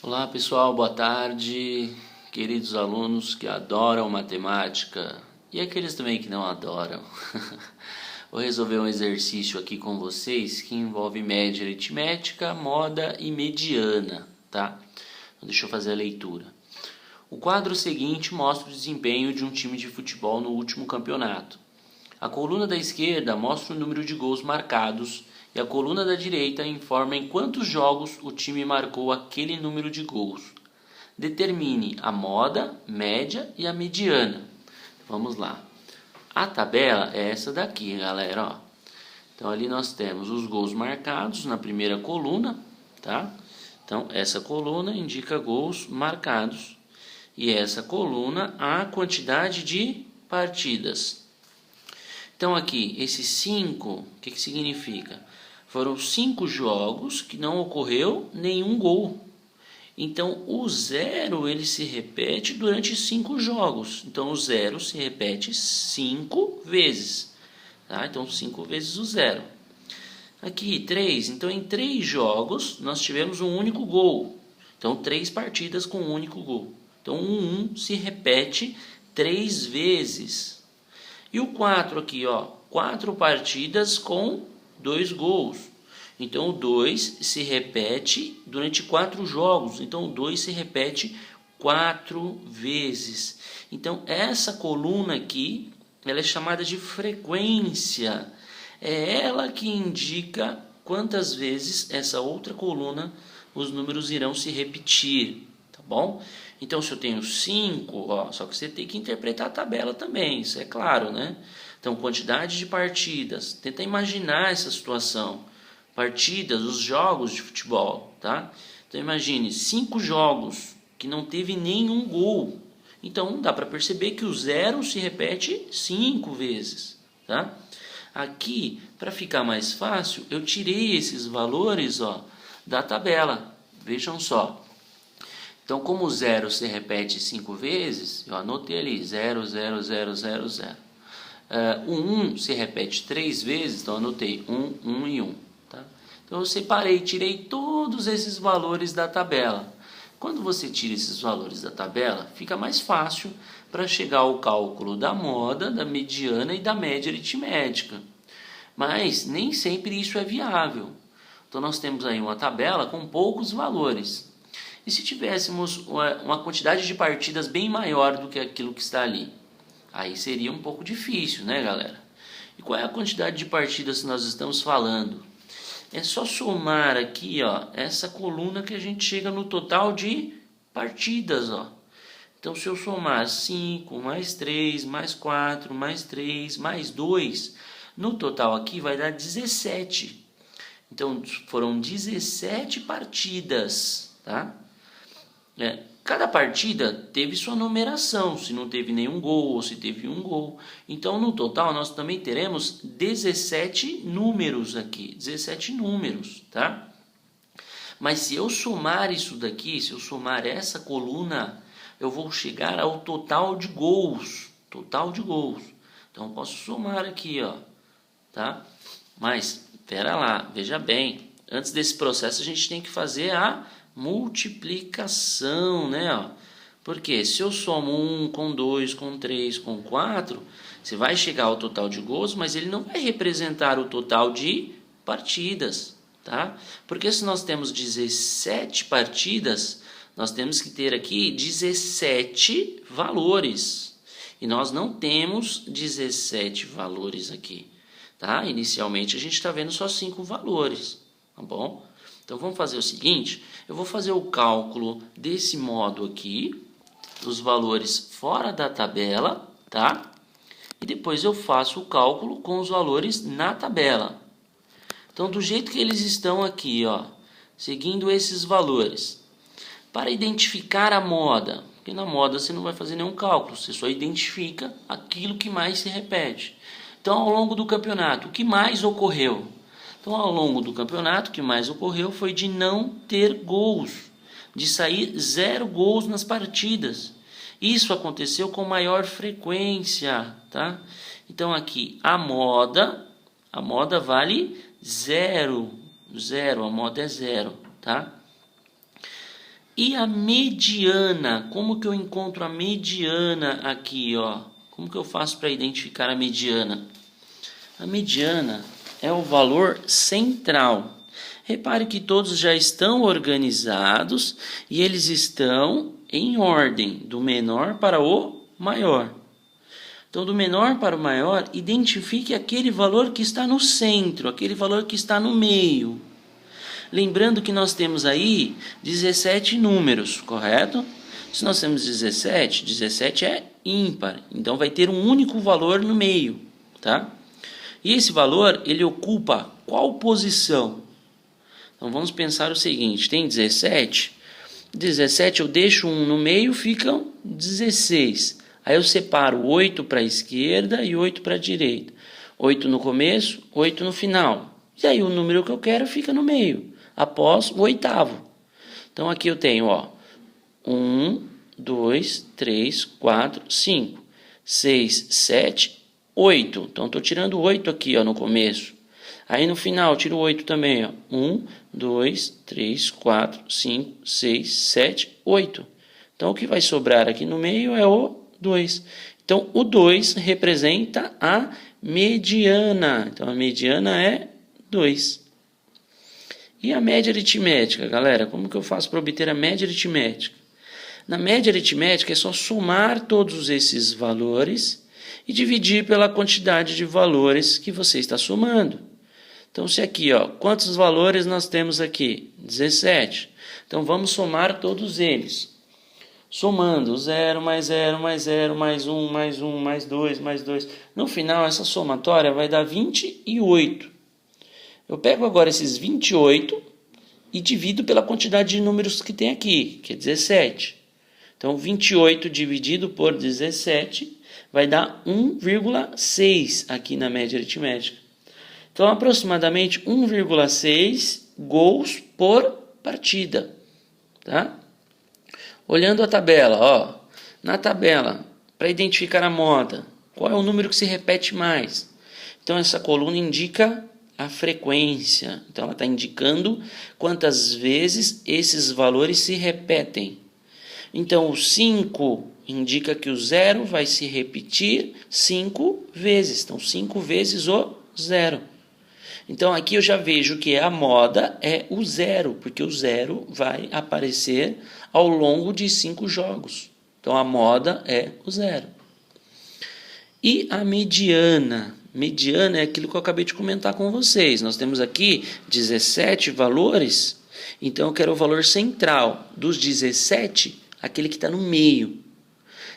Olá pessoal, boa tarde, queridos alunos que adoram matemática e aqueles também que não adoram. Vou resolver um exercício aqui com vocês que envolve média aritmética, moda e mediana, tá? Então, deixa eu fazer a leitura. O quadro seguinte mostra o desempenho de um time de futebol no último campeonato. A coluna da esquerda mostra o número de gols marcados e a coluna da direita informa em quantos jogos o time marcou aquele número de gols. Determine a moda, média e a mediana. Vamos lá. A tabela é essa daqui, galera. Ó. Então ali nós temos os gols marcados na primeira coluna, tá? Então essa coluna indica gols marcados e essa coluna a quantidade de partidas. Então aqui, esses 5, o que significa? Foram 5 jogos que não ocorreu nenhum gol. Então o 0 ele se repete durante 5 jogos. Então o 0 se repete 5 vezes. Tá? Então 5 vezes o 0. Aqui 3, então em 3 jogos nós tivemos um único gol. Então 3 partidas com um único gol. Então o 1 se repete 3 vezes. E o 4 aqui, ó, 4 partidas com 2 gols. Então o 2 se repete durante 4 jogos. Então o 2 se repete 4 vezes. Então essa coluna aqui, ela é chamada de frequência. É ela que indica quantas vezes essa outra coluna os números irão se repetir, tá bom? Então, se eu tenho 5, ó, só que você tem que interpretar a tabela também, isso é claro, né? Então, quantidade de partidas. Tenta imaginar essa situação. Partidas, os jogos de futebol, tá? Então, imagine 5 jogos que não teve nenhum gol. Então, dá para perceber que o 0 se repete 5 vezes, tá? Aqui, para ficar mais fácil, eu tirei esses valores, ó, da tabela. Vejam só. Então, como o 0 se repete 5 vezes, eu anotei ali 0, 0, 0, 0, 0. O 1 se repete 3 vezes, então eu anotei 1, 1 e 1. Tá? Então, eu separei, tirei todos esses valores da tabela. Quando você tira esses valores da tabela, fica mais fácil para chegar ao cálculo da moda, da mediana e da média aritmética. Mas nem sempre isso é viável. Então, nós temos aí uma tabela com poucos valores. E se tivéssemos uma quantidade de partidas bem maior do que aquilo que está ali? Aí seria um pouco difícil, né, galera? E qual é a quantidade de partidas que nós estamos falando? É só somar aqui, ó, essa coluna que a gente chega no total de partidas, ó. Então, se eu somar 5, mais 3, mais 4, mais 3, mais 2, no total aqui vai dar 17. Então, foram 17 partidas, tá? Cada partida teve sua numeração, se não teve nenhum gol ou se teve um gol. Então, no total, nós também teremos 17 números aqui, 17 números, tá? Mas se eu somar isso daqui, se eu somar essa coluna, eu vou chegar ao total de gols, Então, eu posso somar aqui, ó, tá? Mas, espera lá, veja bem, antes desse processo a gente tem que fazer a multiplicação, né? Ó. Porque se eu somo 1 com 2, com 3, com 4, você vai chegar ao total de gols, mas ele não vai representar o total de partidas, tá? Porque se nós temos 17 partidas, nós temos que ter aqui 17 valores. E nós não temos 17 valores aqui, tá? Inicialmente a gente está vendo só 5 valores, tá bom? Então, vamos fazer o seguinte, eu vou fazer o cálculo desse modo aqui, dos valores fora da tabela, tá? E depois eu faço o cálculo com os valores na tabela. Então, do jeito que eles estão aqui, ó, seguindo esses valores, para identificar a moda, porque na moda você não vai fazer nenhum cálculo, você só identifica aquilo que mais se repete. Então, ao longo do campeonato, o que mais ocorreu? Então, ao longo do campeonato, o que mais ocorreu foi de não ter gols, de sair 0 gols nas partidas. Isso aconteceu com maior frequência, tá? Então, aqui, a moda vale 0, a moda é 0, tá? E a mediana? Como que eu encontro a mediana aqui, ó? Como que eu faço para identificar a mediana? A mediana é o valor central. Repare que todos já estão organizados e eles estão em ordem, do menor para o maior. Então, do menor para o maior, identifique aquele valor que está no centro, aquele valor que está no meio. Lembrando que nós temos aí 17 números, correto? Se nós temos 17, 17 é ímpar, então vai ter um único valor no meio, tá? E esse valor, ele ocupa qual posição? Então vamos pensar o seguinte, tem 17, 17 eu deixo um no meio, ficam 16. Aí eu separo 8 para a esquerda e 8 para a direita. 8 no começo, 8 no final. E aí o número que eu quero fica no meio, após o oitavo. Então aqui eu tenho, ó, 1, 2, 3, 4, 5, 6, 7, 8. Então estou tirando 8 aqui, ó, no começo. Aí no final eu tiro 8 também, ó. 1, 2, 3, 4, 5, 6, 7, 8. Então o que vai sobrar aqui no meio é o 2. Então o 2 representa a mediana. Então a mediana é 2. E a média aritmética, galera? Como que eu faço para obter a média aritmética? Na média aritmética é só somar todos esses valores e dividir pela quantidade de valores que você está somando. Então, se aqui, ó, quantos valores nós temos aqui? 17. Então, vamos somar todos eles. Somando 0 mais 0 mais 0 mais 1 mais 1 mais 2 mais 2. No final, essa somatória vai dar 28. Eu pego agora esses 28 e divido pela quantidade de números que tem aqui, que é 17. Então, 28 dividido por 17 vai dar 1,6 aqui na média aritmética. Então, aproximadamente 1,6 gols por partida. Tá? Olhando a tabela, ó, na tabela, para identificar a moda, qual é o número que se repete mais? Então, essa coluna indica a frequência. Então, ela está indicando quantas vezes esses valores se repetem. Então, o 5 indica que o 0 vai se repetir 5 vezes. Então, 5 vezes o 0. Então, aqui eu já vejo que a moda é o 0, porque o 0 vai aparecer ao longo de 5 jogos. Então, a moda é o 0. E a mediana? Mediana é aquilo que eu acabei de comentar com vocês. Nós temos aqui 17 valores, então eu quero o valor central. Dos 17, aquele que está no meio.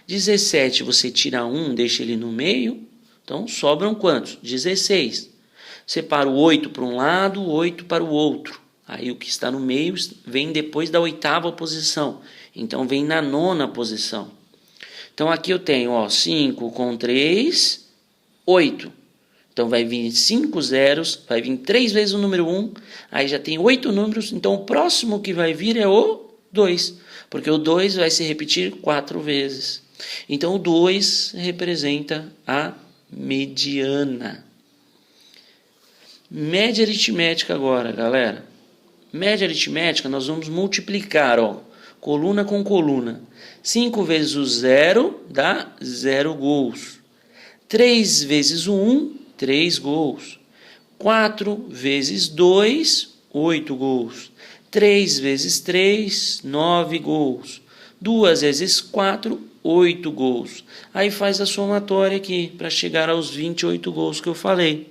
17, você tira 1, deixa ele no meio, então sobram quantos? 16. Separa o 8 para um lado, o 8 para o outro. Aí o que está no meio vem depois da 8ª posição. Então vem na 9ª posição. Então aqui eu tenho, ó, 5 com 3, 8. Então vai vir 5 zeros, vai vir 3 vezes o número 1, aí já tem 8 números, então o próximo que vai vir é o 2, porque o 2 vai se repetir 4 vezes. Então o 2 representa a mediana. Média aritmética agora, galera. Média aritmética nós vamos multiplicar, ó, coluna com coluna. 5 vezes o 0 dá 0 gols. 3 vezes o 1, 3 gols. 4 vezes 2, 8 gols. 3 vezes 3, 9 gols. 2 vezes 4, 8 gols. Aí faz a somatória aqui, para chegar aos 28 gols que eu falei.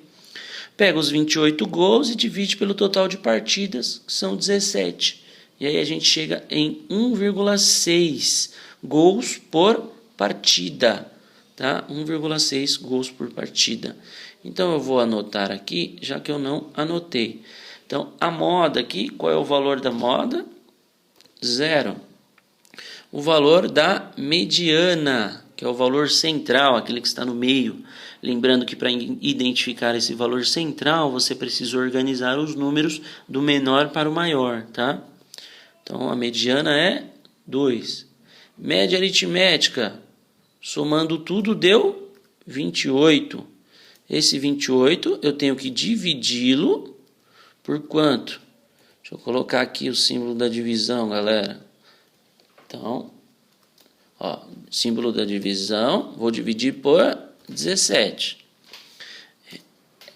Pega os 28 gols e divide pelo total de partidas, que são 17. E aí a gente chega em 1,6 gols por partida. Tá? 1,6 gols por partida. Então eu vou anotar aqui, já que eu não anotei. Então a moda aqui, qual é o valor da moda? 0. O valor da mediana, que é o valor central, aquele que está no meio. Lembrando que para identificar esse valor central, você precisa organizar os números do menor para o maior, tá? Então a mediana é 2. Média aritmética, somando tudo deu 28. Esse 28 eu tenho que dividi-lo por quanto? Deixa eu colocar aqui o símbolo da divisão, galera. Então, ó, símbolo da divisão, vou dividir por 17.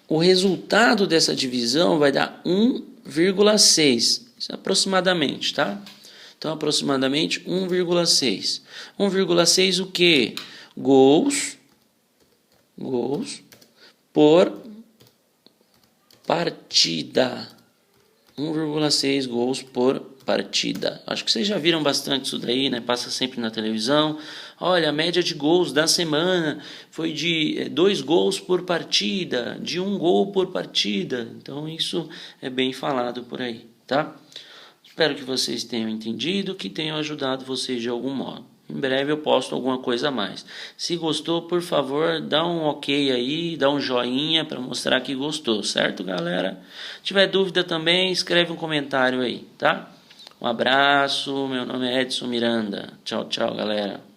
O resultado dessa divisão vai dar 1,6, isso é aproximadamente, tá? Então, aproximadamente 1,6. 1,6 o quê? Gols por partida. 1,6 gols por partida. Acho que vocês já viram bastante isso daí, né? Passa sempre na televisão. Olha, a média de gols da semana foi de 2 gols por partida, de 1 gol por partida. Então isso é bem falado por aí, tá? Espero que vocês tenham entendido, que tenham ajudado vocês de algum modo. Em breve eu posto alguma coisa a mais. Se gostou, por favor, dá um ok aí, dá um joinha para mostrar que gostou, certo, galera? Se tiver dúvida também, escreve um comentário aí, tá? Um abraço, meu nome é Edson Miranda. Tchau, tchau, galera.